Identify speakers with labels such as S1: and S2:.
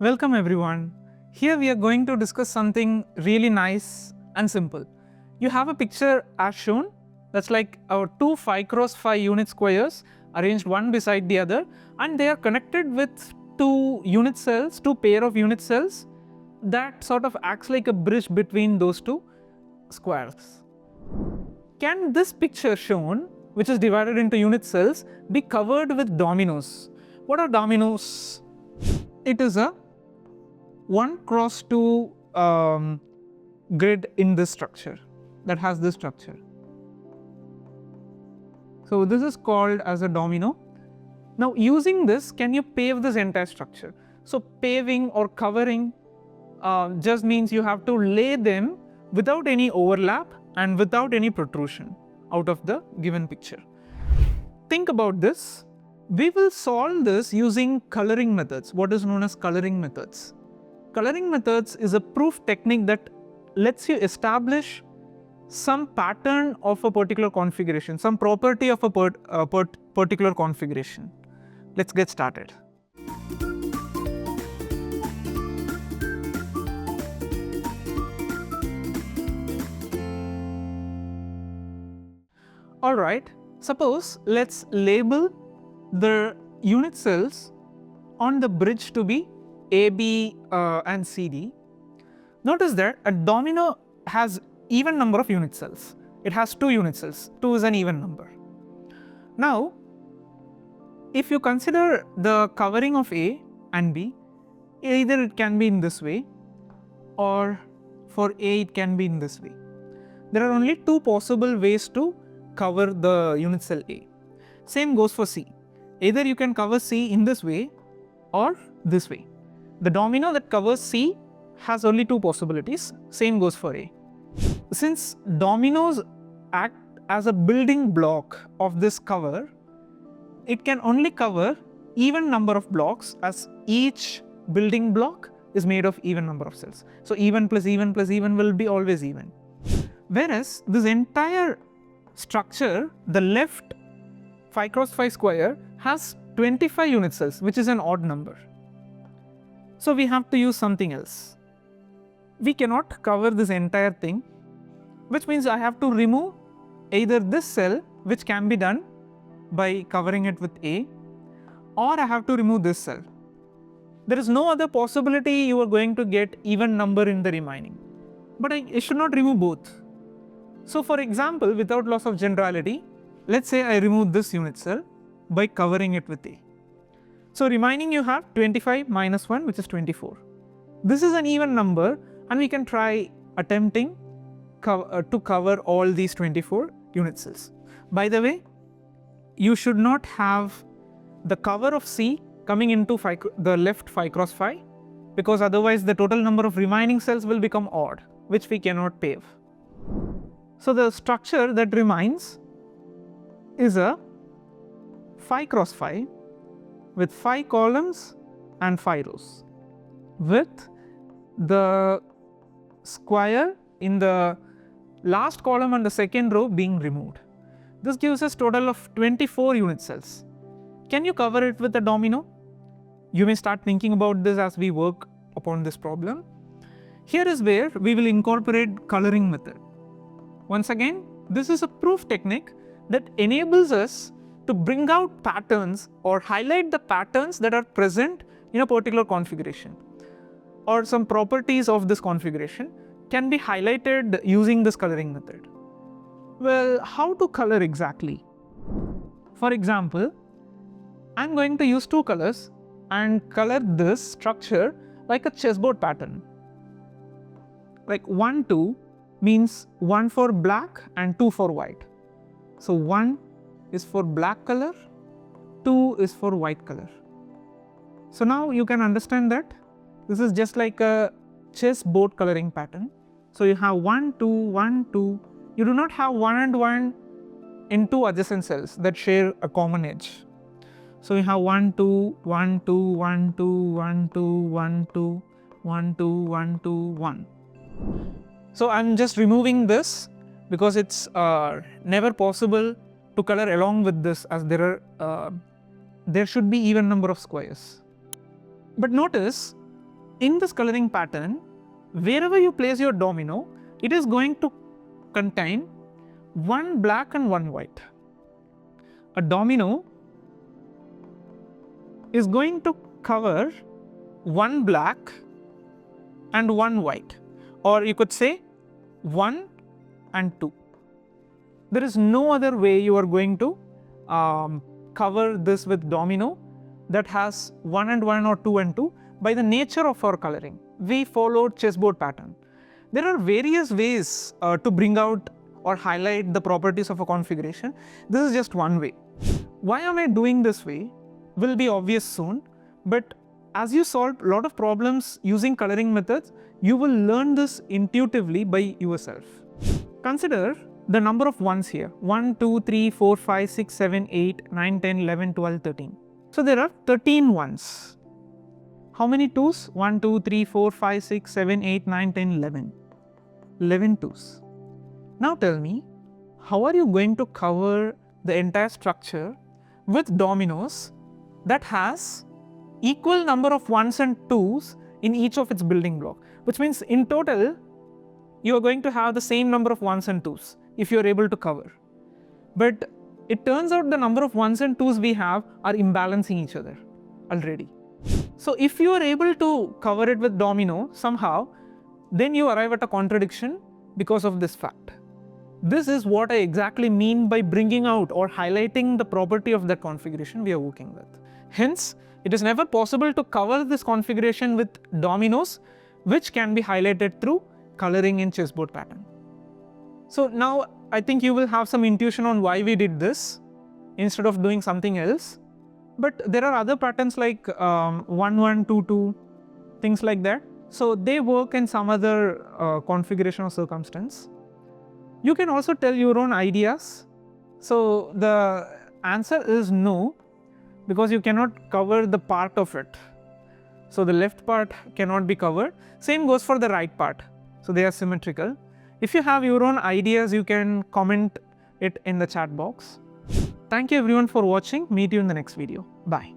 S1: Welcome everyone. Here we are going to discuss something really nice and simple. You have a picture as shown, that's like our two 5x5 unit squares arranged one beside the other, and they are connected with two pair of unit cells that sort of acts like a bridge between those two squares. Can this picture shown, which is divided into unit cells, be covered with dominoes? What are dominoes? It is a 1x2 grid in this structure that has this structure. So this is called as a domino. Now using this, can you pave this entire structure? So paving or covering just means you have to lay them without any overlap and without any protrusion out of the given picture. Think about this. We will solve this using coloring methods, what is known as coloring methods. Coloring methods is a proof technique that lets you establish some pattern of a particular configuration, some property of a particular configuration. Let's get started. Alright, suppose let's label the unit cells on the bridge to be AB and CD. Notice that a domino has even number of unit cells. It has 2 unit cells. 2 is an even number. Now, if you consider the covering of A and B, either it can be in this way or for A it can be in this way. There are only 2 possible ways to cover the unit cell A. Same goes for C. Either you can cover C in this way or this way. The domino that covers C has only 2 possibilities. Same goes for A. Since dominoes act as a building block of this cover, it can only cover even number of blocks, as each building block is made of even number of cells. So even plus even plus even will be always even. Whereas this entire structure, the left 5x5 square, has 25 unit cells, which is an odd number. So we have to use something else. We cannot cover this entire thing, which means I have to remove either this cell, which can be done by covering it with A, or I have to remove this cell. There is no other possibility you are going to get even number in the remaining. But I should not remove both. So for example, without loss of generality, let's say I remove this unit cell by covering it with A. So remaining you have 25 minus 1, which is 24. This is an even number, and we can try attempting to cover all these 24 unit cells. By the way, you should not have the cover of C coming into the left 5x5, because otherwise the total number of remaining cells will become odd, which we cannot pave. So the structure that remains is a 5x5 with 5 columns and 5 rows, with the square in the last column and the second row being removed. This gives us total of 24 unit cells. Can you cover it with a domino? You may start thinking about this as we work upon this problem. Here is where we will incorporate coloring method. Once again, this is a proof technique that enables us to bring out patterns or highlight the patterns that are present in a particular configuration, or some properties of this configuration can be highlighted using this coloring method. Well, how to color exactly? For example, I'm going to use 2 colors and color this structure like a chessboard pattern. Like 1, 2 means 1 for black and 2 for white. So 1 is for black color, 2 is for white color. So now you can understand that this is just like a chessboard coloring pattern. So you have 1, 2, 1, 2. You do not have 1 and 1 in 2 adjacent cells that share a common edge. So you have 1, 2, 1, 2, 1, 2, 1, 2, 1, 2, 1, 2, 1, 2, 1. So I'm just removing this because it's never possible to color along with this, as there should be even number of squares. But notice in this coloring pattern, wherever you place your domino, it is going to contain one black and one white. A domino is going to cover one black and one white, or you could say 1 and 2. There is no other way you are going to cover this with domino that has 1 and 1 or 2 and 2 by the nature of our coloring. We followed chessboard pattern. There are various ways to bring out or highlight the properties of a configuration. This is just one way. Why am I doing this way will be obvious soon, but as you solve a lot of problems using coloring methods, you will learn this intuitively by yourself. Consider the number of ones here: 1, 2, 3, 4, 5, 6, 7, 8, 9, 10, 11, 12, 13. So there are 13 ones. How many twos? 1, 2, 3, 4, 5, 6, 7, 8, 9, 10, 11. 11 twos. Now tell me, how are you going to cover the entire structure with dominoes that has equal number of ones and twos in each of its building block? Which means in total, you are going to have the same number of ones and twos if you are able to cover. But it turns out the number of ones and twos we have are imbalancing each other already. So if you are able to cover it with domino somehow, then you arrive at a contradiction because of this fact. This is what I exactly mean by bringing out or highlighting the property of that configuration we are working with. Hence, it is never possible to cover this configuration with dominoes, which can be highlighted through coloring in chessboard pattern. So now I think you will have some intuition on why we did this instead of doing something else. But there are other patterns like 1, 1, 2, 2, things like that. So they work in some other configuration or circumstance. You can also tell your own ideas. So the answer is no, because you cannot cover the part of it. So the left part cannot be covered. Same goes for the right part. So they are symmetrical. If you have your own ideas, you can comment it in the chat box. Thank you everyone for watching. Meet you in the next video. Bye.